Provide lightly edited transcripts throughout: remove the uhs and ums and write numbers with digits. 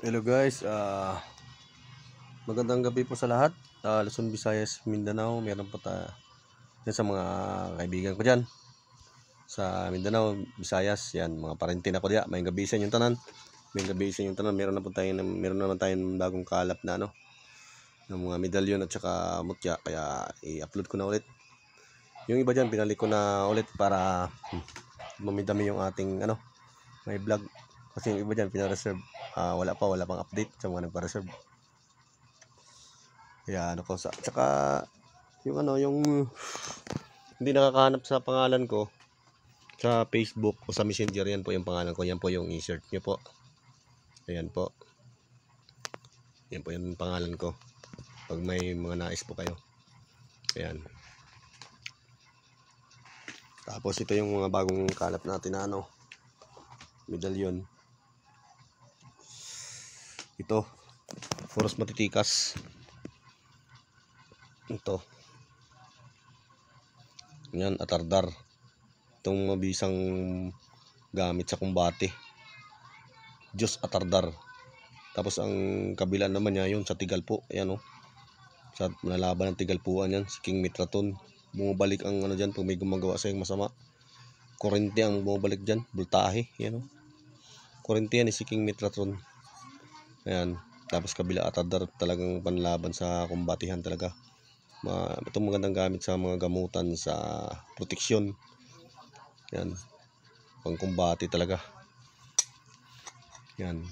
Hello guys, magandang gabi po sa lahat. Luzon, Visayas, Mindanao, meron po tayo yan sa mga kaibigan ko dyan sa Mindanao, Visayas, yan mga parentin ako diya. May gabi sa inyong tanan. Meron naman tayong bagong kalap na ng mga medalyon at saka mutya, kaya i-upload ko na ulit. Yung iba dyan pinalik ko na ulit para mamidami yung ating may vlog. Kasi yung iba dyan pina-reserve, wala pang update sa mga nagpa-reserve. Kaya tsaka yung yung hindi nakakahanap sa pangalan ko sa Facebook o sa Messenger, yan po yung pangalan ko, yan po yung i-search nyo po. Ayan po. Yan po yung pangalan ko. Pag may mga nais po kayo. Ayan. Tapos ito yung mga bagong kalap natin na medalyon. Ito, puros matitikas. Ito. Yan, atardar. Itong mabisang gamit sa kumbate. Diyos atardar. Tapos ang kabila naman niya yun sa Tigalpo. Ayan sa nalaban ng Tigalpuan yan, si King Mitraton. Bumabalik ang dyan pag may gumagawa sa yung masama. Kurente ang bumabalik dyan, bultahe. Yan kurente yan si King Mitraton. Ayan, tapos kabila atardar, talagang panlaban sa kumbatihan talaga. Itong magandang gamit sa mga gamutan, sa proteksyon. Yan, pangkumbati talaga. Yan.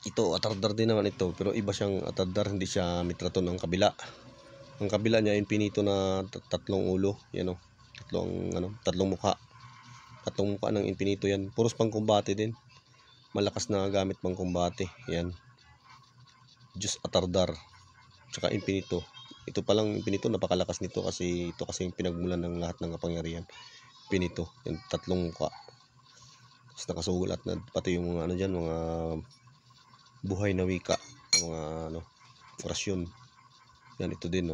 Ito, atardar din naman ito, pero iba siyang atardar, hindi siya Mitraton ang kabila. Ang kabila niya, infinito na tatlong ulo. Yan tatlong mukha. Tatlong mukha ng infinito yan. Puros pangkumbati din. Malakas na gamit pangkumbati. Yan. Diyos atardar. Tsaka infinito. Ito palang infinito, napakalakas nito kasi ito kasi yung pinagmulan ng lahat ng kapangyarihan. Infinito. Yan, tatlong mukha. Tapos nakasulat na pati yung mga dyan, mga buhay na wika, mga orasyon. Yan, ito din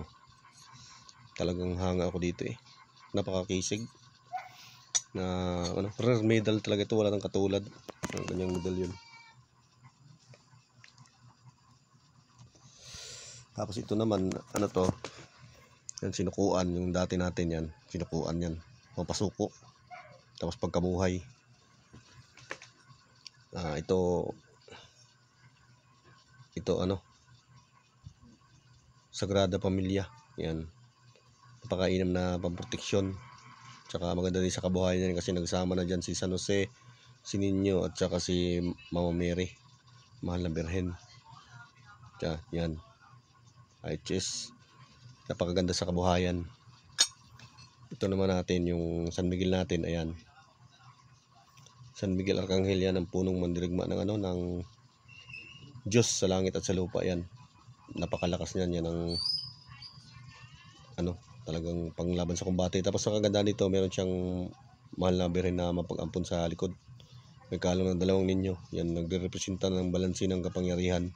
talagang hanga ako dito napakakisig na rare medal talaga ito, wala nang katulad ng ganyang medalyon. Tapos ito naman yan, sinukuan, yung dati natin yan, sinukuan yan, papasuko. Tapos pagkabuhay, ito Sagrada Pamilya. Yan, napakainam na pamproteksyon. Tsaka maganda din sa kabuhayan yan kasi nagsama na dyan si San Jose, si Niño at saka si Mama Mary, Mahal na Birhen. Yan, HS, napakaganda sa kabuhayan. Ito naman natin yung San Miguel natin. Ayan, San Miguel Arcangel, yan ang punong mandirigma ng Diyos sa langit at sa lupa. Yan, napakalakas niyan. Yan ang talagang panglaban sa kumbate. Tapos ang kaganda nito, meron siyang Mahal na Birhen na mapag-ampon sa likod. May kalong ng dalawang ninyo. Yan, nagre-representa ng balansi ng kapangyarihan.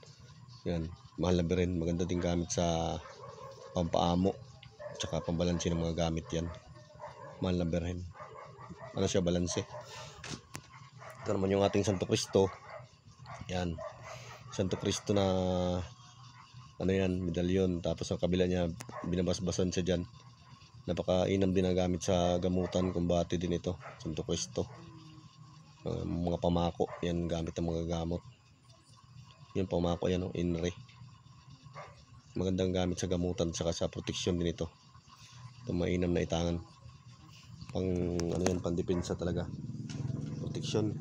Yan, Mahal na Birhen. Maganda din gamit sa pampaamo tsaka pambalansi ng mga gamit yan. Mahal na Birhen. Siya, balanse. Ito naman yung ating Santo Cristo. Yan, Santo Cristo na yan, medalyon. Tapos ang kabila niya, binabasbasan siya dyan. Napakainam din ang gamit sa gamutan, kumbate din ito, Santo Cristo. Mga pamako, yan gamit ng mga gamot. Yan pamako, yan inre. Magandang gamit sa gamutan saka sa proteksyon din ito. Ito mainam na itangan. Pandepensa talaga. Proteksyon.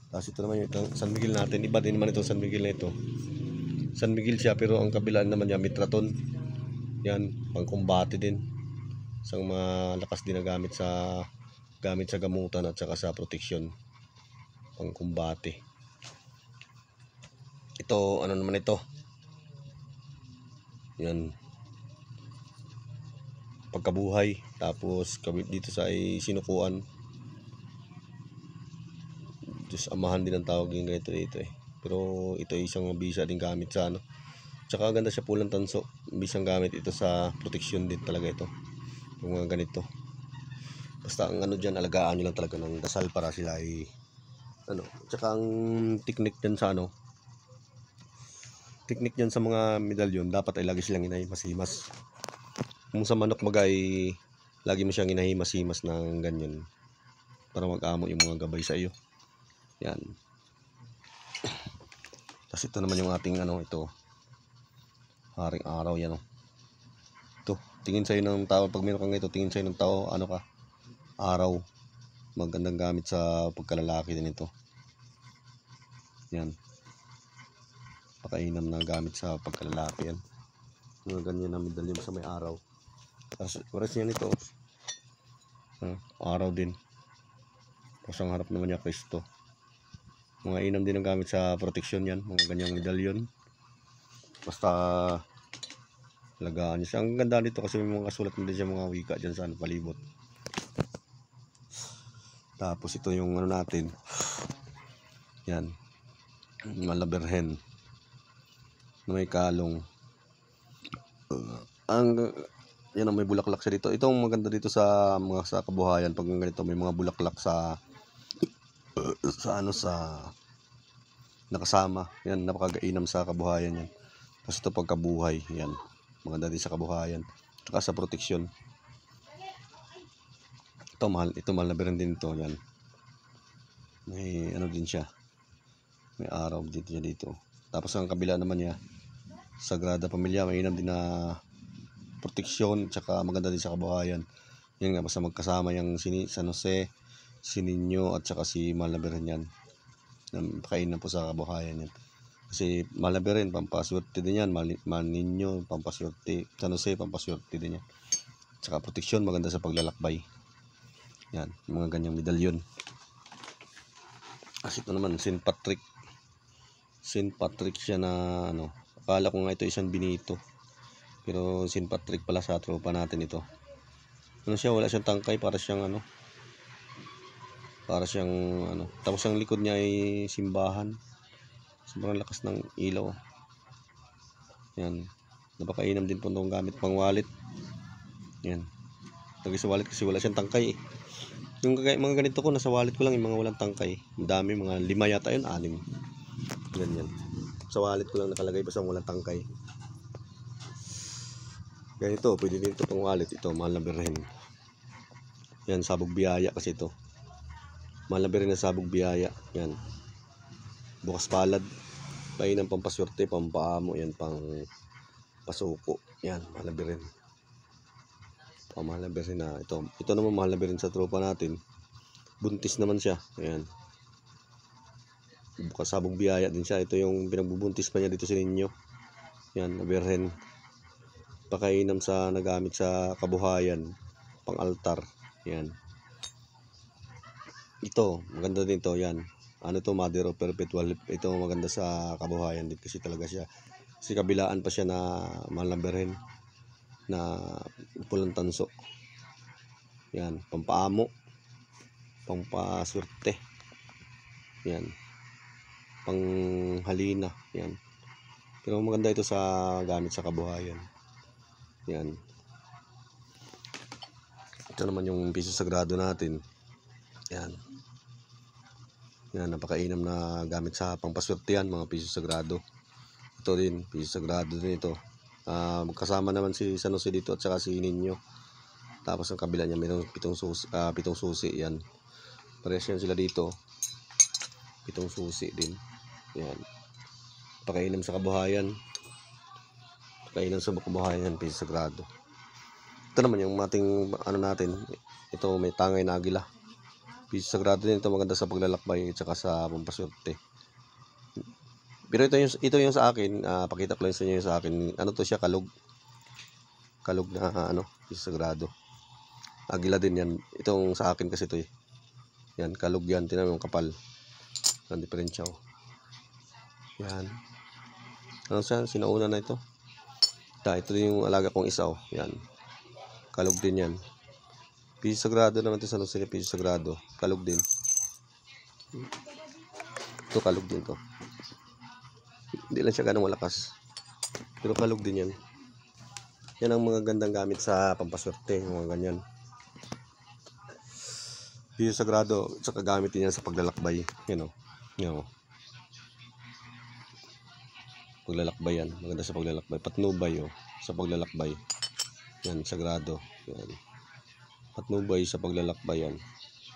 Tapos ito naman yung San Miguel natin. Iba din naman itong San Miguel na ito. San Miguel siya, pero ang kabilaan naman niya Mitraton. Yan, pangkumbate din. Isang malakas din na gamit sa gamutan at saka sa proteksyon. Pangkumbate. Ito, naman ito? Yan, pagkabuhay. Tapos dito sa sinukuan. Diyos amahan din ang tawag yung ganito dito Pero ito ay isang bisa din gamit sa Tsaka ganda siya, pulang tanso. Bisang gamit ito sa proteksyon din talaga ito. Yung mga ganito. Basta ang dyan, alagaan nyo lang talaga ng dasal para sila ay Ano, tsaka ang technique dyan sa ano, technique dyan sa mga medalyon, dapat ay lagi silang inahimas-himas. Kung sa manok magay, lagi mo siyang inahimas-himas ng ganyan para mag-amo yung mga gabay sa iyo. Yan. Tapos ito naman yung ating ano, ito. Haring araw yan, oh. Ito, tingin sa'yo ng tao, pag meron kang ito, tingin sa'yo ng tao, ano ka? Araw. Magandang gamit sa pagkalalaki din ito. Yan. Pakainam na gamit sa pagkalalaki yan. Mga ganyan na medalyon sa may araw. Tapos oras yan ito. Araw din. Tapos ang harap naman niya Kristo. Mga inam din ang gamit sa proteksyon yan. Mga ganyang medalyon. Basta lagaan niya siya. Ang ganda nito kasi may mga kasulat na din siya mga wika dyan sa palibot. Tapos ito yung ano natin. Yan. Malaberhen. Na may kalong. Yan ang may bulaklak siya dito. Ito ang maganda dito sa mga sa kabuhayan. Pag ganito may mga bulaklak sa nakasama. Yan, napakagainam sa kabuhayan yan. Tapos ito pagkabuhay. Yan. Maganda din sa kabuhayan. Saka sa proteksyon. Ito mahal na berin din ito. Yan. May ano din siya. May araw dito niya dito. Tapos ang kabila naman niya, Sagrada Pamilya, mainam din na proteksyon, tsaka maganda din sa kabuhayan. Yan nga, basta magkasama yung San Jose, si Niño, at saka si Mahal na Birhen yan. Napakainam po sa kabuhayan yan. Kasi Mahal na Birhen, pampaswerte din yan. Mahal Niño, pampaswerte. San Jose, pampaswerte din yan. Tsaka proteksyon, maganda sa paglalakbay. Yan, mga ganyang medalyon. As ito naman, St. Patrick. St. Patrick siya na ano, akala ko nga ito isang Benito. Pero St. Patrick pala sa tropa natin ito. Ano siya, wala siyang tangkay, para siyang ano. Tapos ang likod niya ay simbahan. Sobrang lakas ng ilaw. Yan. Napakainam din po itong gamit pang wallet. Yan. Lagi sa wallet kasi wala siyang tangkay eh. Yung mga ganito ko, nasa wallet ko lang yung mga walang tangkay. Ang dami, mga 5 yata yun, 6. Ganyan. Sa wallet ko lang nakalagay basta walang tangkay. Ganito, pwede din ito pang wallet. Ito, Mahal na Birhen. Yan, sabog biyaya kasi ito. Mahal na Birhen na sabog biyaya. Yan. Bukas palad. Painang pampaswerte, pampaamo. Yan, pang pasuko. Yan, Mahal na Birhen. Mahal na Birhen na ito. Ito naman Mahal na Birhen sa tropa natin. Buntis naman siya. Ayan. Bukas sabog biyaya din siya. Ito yung pinagbubuntis pa niya dito sa Niño. Yan, na Birhen. Pakainam sa nagamit sa kabuhayan. Pang altar. Yan. Ito, maganda din to. Yan. Ano to, Mother of Perpetual. Ito maganda sa kabuhayan din kasi talaga siya. Kasi kabilaan pa siya na Mahal na Birhen. Na pulang tanso. Yan, pampaamo, pampaswerte. Yan. Panghalina. Yan. Pero maganda ito sa gamit sa kabuhayan. Yan. Ito naman yung piso sagrado natin. Yan. Yan, napakainam na gamit sa pampaswerte yan, mga piso sagrado. Ito din, piso sagrado din ito. Kasama naman si San Jose dito at saka si Niño. Tapos ang kabila niya mayroong 7 susi. Yan. Parehas yan sila dito. 7 susi din. Yan. Pakainam sa kabuhayan. Pakainam sa kabuhayan, piso sagrado. Ito naman yung ating ano natin. Ito may tangay na agila. Piso sagrado din ito, maganda sa paglalakbay at saka sa pampaswerte. Pero ito yung sa akin, pakita ko lang sa inyo yung sa akin. Ano to siya, kalug. Kalug na piso sagrado. Agila din yan. Itong sa akin kasi ito eh. Yan, kalug yan. Tinan mo yung kapal. Ang diferensya oh. Yan. Ano siya, sinauna na ito. Ito din yung alaga kong isa oh. Yan. Kalug din yan. Piso sagrado naman ito sa Jose, piso sagrado. Kalug din. Ito kalug din to. Hindi lang siya ganong malakas. Pero kalug din yan. Yan ang mga gandang gamit sa pampaswerte. Mga ganyan. Dito sagrado, saka gamitin yan sa paglalakbay. Yan o. Yan o. Paglalakbay yan. Maganda sa paglalakbay. Patnubay o. Sa paglalakbay. Yan, sagrado. Yan. Patnubay sa paglalakbay yan.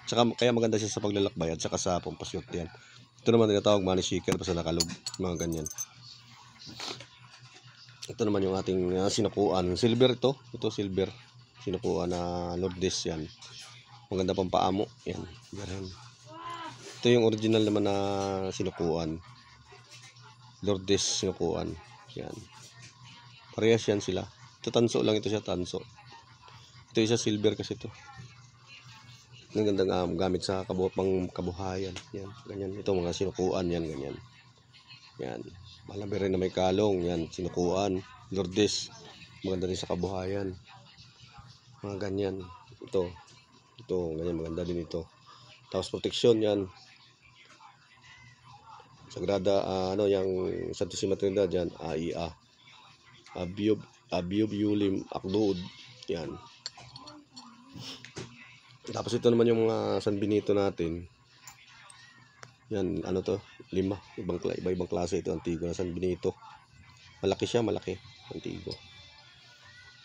Saka, kaya maganda siya sa paglalakbay at saka sa pampasyot yan. Ito naman tinatawag money shaker basta nakalog. Mga ganyan. Ito naman yung ating sinukuan. Silver ito. Ito silver. Sinukuan na Lourdes yan. Maganda pang paamo. Yan. Ganyan. Ito yung original naman na sinukuan. Lourdes sinukuan. Yan. Parehas yan sila. Ito tanso lang ito siya. Tanso. Ito isa silver kasi ito. Ang gandang gamit sa pang kabuhayan. Yan. Ganyan. Ito mga sinukuan. Yan. Ganyan. Yan. Malami rin na may kalong. Yan. Sinukuan. Lourdes. Maganda rin sa kabuhayan. Mga ganyan. Ito. Ito, ganyan, maganda din ito. Tapos proteksyon yan. Sagrada, yung Santissima Trinidad yan, AIA. Abiyub Yulim Akdood. Yan. Tapos ito naman yung mga San Benito natin. Yan, ano to? 5. Iba-ibang klase ito. Antigo na San Benito. Malaki siya, malaki. Antigo.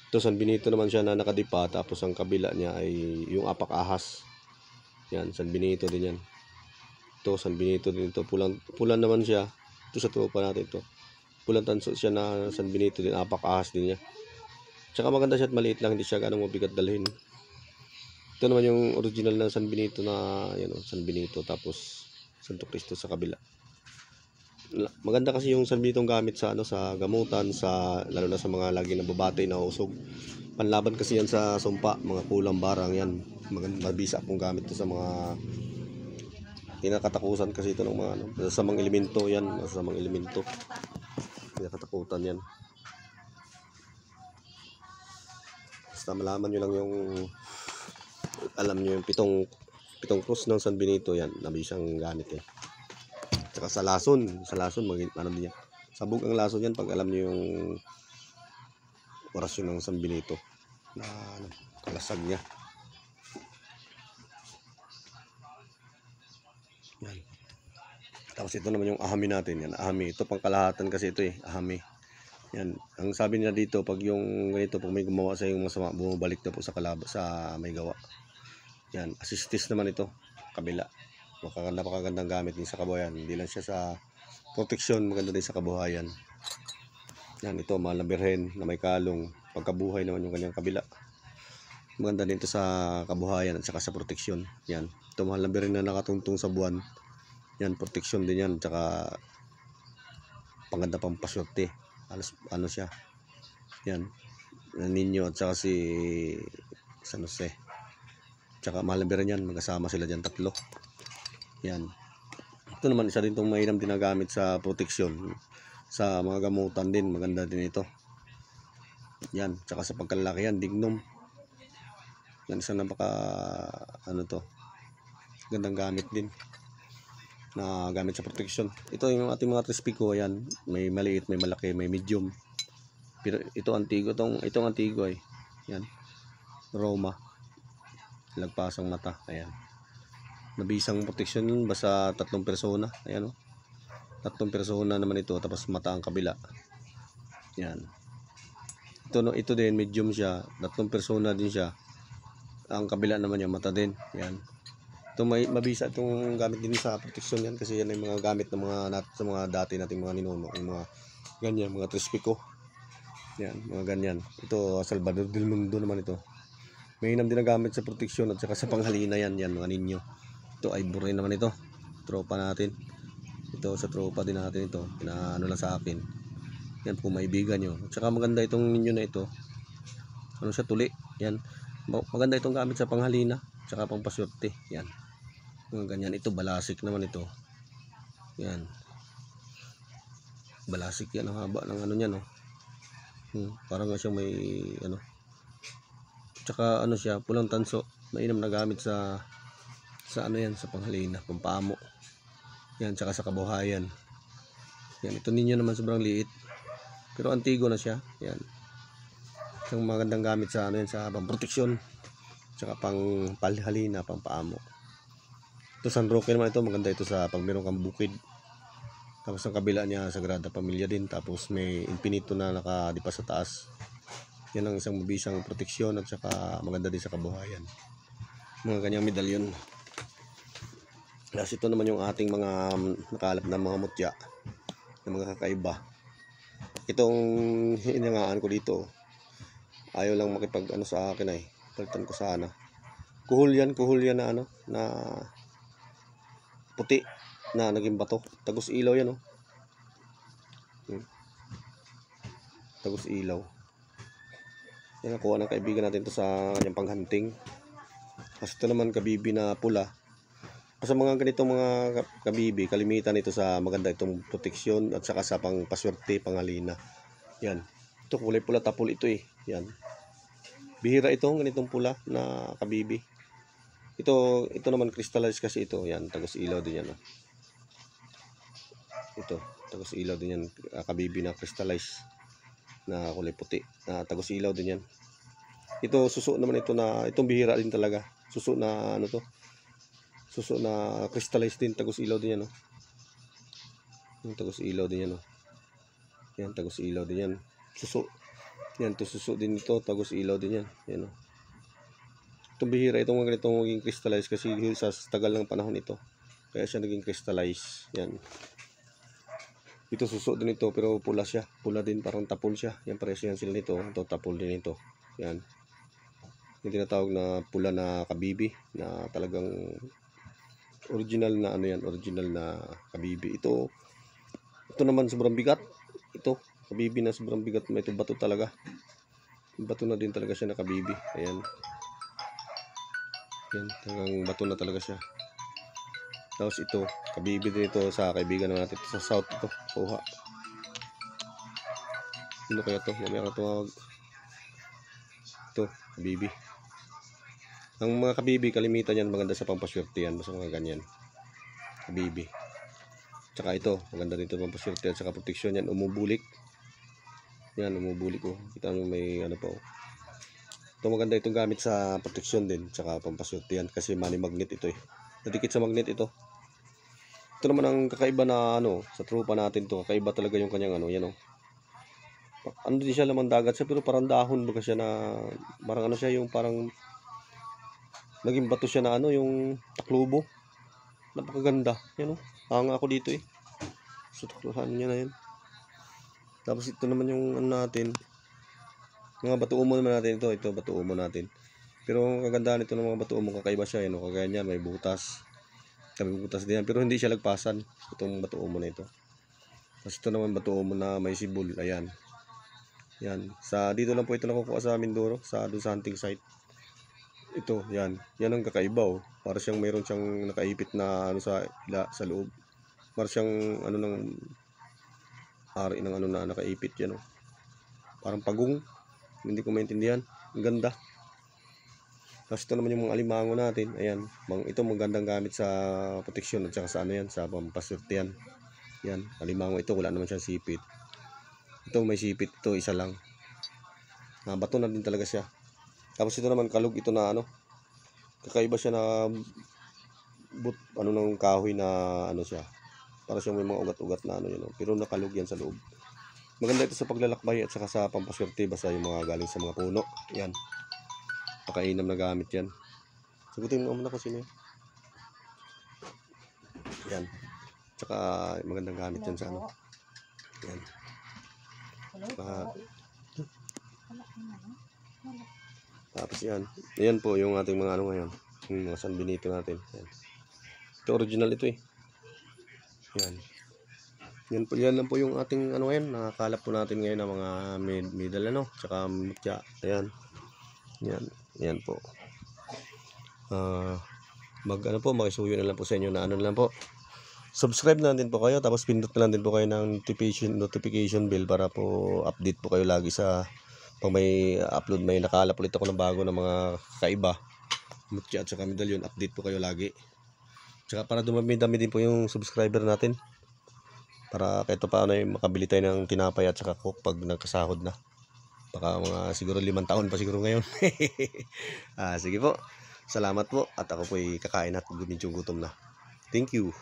Ito San Benito naman siya na nakadipa, tapos ang kabila niya ay yung apak ahas. Yan, San Benito din yan. Ito San Benito din ito. Pulan naman siya. Ito sa tropa natin ito. Pulan tanso siya na San Benito din, apak ahas din niya. Tsaka maganda siya at maliit lang, hindi siya ganong mabigat dalhin. Ito naman yung original na San Benito na San Benito, tapos Santo Cristo sa kabila. Maganda kasi yung San Benito gamit sa sa gamutan, lalo na sa mga lagi nababate na usog. Panlaban kasi yan sa sumpa, mga kulang barang yan. Maganda, mabisa kung gamit to sa mga kinakatakusan kasi ito ng mga masasamang elemento yan, masasamang elemento. Kinakatakutan yan. Basta malaman nyo lang yung alam nyo yung pitong cross ng San Benito yan, nabisang gamit yan. Saka sa lason ano din yan. Sabog ang lason yan pag alam niyo yung orasyon ng San Benito na kalasag niya. Yan. Tapos ito naman yung ahami natin. Yan, ahami. Ito pang kalahatan kasi ito ahami. Yan. Ang sabi nila dito, pag yung ganito, pag may gumawa sa yung masama, bumabalik na po sa may gawa. Yan. Assistis naman ito. Kabila. Napakagandang gamit din sa kabuhayan. Hindi lang siya sa proteksyon, maganda din sa kabuhayan. Yan, ito mahal na birhen na may kalong. Pagkabuhay naman yung kanyang kabila. Maganda din ito sa kabuhayan at saka sa proteksyon. Yan, ito mahal na birhen na nakatungtong sa buwan. Yan, proteksyon din yan. Tsaka panganda pang pasyorte. Ano siya. Yan, Ninyo at saka si San Jose. Tsaka mahal na birhen yan. Magkasama sila dyan, 3. Yan. Ito naman isa din itong mainam din na gamit sa proteksyon. Sa mga gamutan din, maganda din ito. Yan, tsaka sa pagkalaki yan, dignum. Yan, isa napaka gandang gamit din na gamit sa proteksyon. Ito yung ating mga trispico, yan. May maliit, may malaki, may medium. Pero ito antigo, itong antigo ay. Yan. Roma. Lagpasang mata. Ayan. Nabisang proteksyon yun, basta 3 persona. Ayan 3 persona naman ito, tapos mata ang kabila. Yan. Ito din, medium siya. 3 persona din siya. Ang kabila naman yung mata din. Yan. Ito mabisa itong gamit din sa proteksyon yan, kasi yan yung mga gamit ng sa mga dati nating mga ninuno. Yung mga ganyan, mga trispico. Yan, mga ganyan. Ito, Salvador del Mundo naman ito. May inam din na gamit sa proteksyon at saka sa panghalina yan, mga ninyo. Ito ay buray naman ito. Tropa natin. Ito sa tropa din natin ito. Pinaano lang sa akin. Yan kung maibigan nyo. At saka maganda itong ninyo na ito. Ano siya, tuli. Yan. Maganda itong gamit sa panghalina. At saka pang paswerte. Yan. Mga ganyan. Ito balasik naman ito. Yan. Balasik yan. Ang haba ng niya no. Parang nga siyang may At saka siya, pulang tanso. Mainam na gamit sa sa panghalina, pampaamo. Yan, tsaka sa kabuhayan. Yan, ito ninyo naman sobrang liit. Pero antigo na siya. Yan. Isang magandang gamit sa sa pamproteksyon. Tsaka pang palhalina, pampaamo. Ito San Roque naman ito, maganda ito sa pag meron kang bukid. Tapos ang kabila niya Sagrada Familia din, tapos may infinito na nakadipa sa taas. Yan ang isang mabisang proteksyon at saka maganda din sa kabuhayan. Mga kanyang medalyon. Tapos ito naman yung ating mga nakalap na mga mutya, na mga kakaiba. Itong hinangaan ko dito, ayaw lang makipag ano sa akin ay. Palitan ko sana. Kuhol yan na ano, na puti na naging bato. Tagos ilaw yan, oh. Tagos ilaw. Yan nakuha ng kaibigan natin to sa kanyang panghunting. Kasi ito naman kabibi na pula. Sa mga ganitong mga kabibi, kalimitan ito sa maganda itong proteksyon at saka sa pangpaswerte, pangalina. Yan. Ito kulay pula tapol ito eh. Yan. Bihira itong ganitong pula na kabibi. Ito naman crystallized kasi ito. Yan, tagos ilaw din yan. Oh. Ito, tagos ilaw din yan. Kabibi na crystallized na kulay puti. Tagos ilaw din yan. Ito suso naman ito na, itong bihira din talaga. Suso na ano to. Suso na crystallized din, tagos ilaw din yan, oh. Yung tagos ilaw din yan, oh. Yan, tagos ilaw din yan. Suso. Yan, to suso din ito, tagos ilaw din yan. Yan, oh. Itong bihira, itong mga ganitong maging crystallized kasi sa tagal ng panahon ito. Kaya siya naging crystallized. Yan. Ito suso din ito, pero pula siya. Pula din, parang tapol siya. Yan, pares yan sila nito. Ito, tapol din ito. Yan. Yung tinatawag na pula na kabibi, na talagang original na ano yan, original na kabibi. Ito naman sobrang bigat. Ito, kabibi na sobrang bigat. May ito bato talaga. Bato na din talaga siya na kabibi. Ayan. Yan, talagang bato na talaga siya. Tapos ito, kabibi din ito sa kaibigan natin. Ito sa south ito, kuha. Ano kaya to? Mamaya ka tumawag. Ito, kabibi. Ang mga kabibi, kalimitan yan, maganda sa pampaswerte yan, basta mga ganyan. Kabibi. Tsaka ito, maganda dito pampaswerte at saka proteksyon yan, umubulik. Yan, umubulik ko. Kita nyo may ano pa, oh. Ito maganda itong gamit sa proteksyon din, tsaka pampaswerte yan, kasi money magnet ito eh. Nadikit sa magnet ito. Ito naman ang kakaiba na ano, sa trupa natin to, kakaiba talaga yung kanyang ano, yan oh. Ano din siya, lamang dagat siya, pero parang dahon baga siya na, parang ano siya, yung parang naging bato siya na ano, yung taklubo. Napakaganda. Yan o. Hanga ako dito eh. So, takluhan niya na yan. Tapos ito naman yung ano natin. Mga bato umo naman natin ito. Ito, bato umo natin. Pero ang kagandahan ito ng mga bato umo, kakaiba siya. Yan o. Kagaya niyan, may butas. May butas din yan. Pero hindi siya lagpasan. Itong bato umo na ito. Tapos ito naman bato umo na may sibol. Ayan. Yan. Dito lang po ito nakukuha sa Mindoro. Doon sa hunting site. Ito, yan. Yan ang kakaiba, oh. Para siyang mayroon siyang nakaipit na ano sa loob. Para siyang ano ng ari ng ano na nakaipit yan, oh. Parang pagong. Hindi ko maintindihan. Ang ganda. Tapos ito naman yung mga alimango natin. Ayan. Ito magandang gamit sa proteksyon at saka sa ano yan, sa pampaswerte yan. Yan. Alimango ito, wala naman siyang sipit. Ito may sipit. Ito isa lang. Bato na din talaga siya. Tapos ito naman kalug ito na ano. Kakaiba siya na ano ng kahoy na ano siya. Para siyang may mga ugat-ugat na ano yun. Pero nakalug yan sa loob. Maganda ito sa paglalakbay at saka sa pampaswerte basta yung mga galing sa mga puno. Yan. Pakainam na gamit yan. Sagutin mo muna ko sino yan. Yan. Tsaka magandang gamit yan sa ano. Yan. Tapos yan. Yan po yung ating mga ano ngayon. Yung mga San Benito natin. Yan. Ito original ito eh. Yan. Yan lang po yung ating ano ngayon. Nakakalap po natin ngayon ng mga medal ano. Tsaka mutya. Ayan. Yan. Yan po. Ano po. Makisuyo na lang po sa inyo na ano lang po. Subscribe na din po kayo. Tapos pindot na lang din po kayo ng notification bell para po update po kayo lagi sa pag may upload, may nakalap ulit ako ng bago ng mga kaiba mutya at saka medalyon, update po kayo lagi. Tsaka para dumami-dami din po yung subscriber natin para kahit paano ay makabili tayo ng tinapay at saka coke pag nagkasahod na. Baka mga siguro 5 taon pa siguro ngayon. Sige po, salamat po at ako po ay kakain at medyo gutom na. Thank you.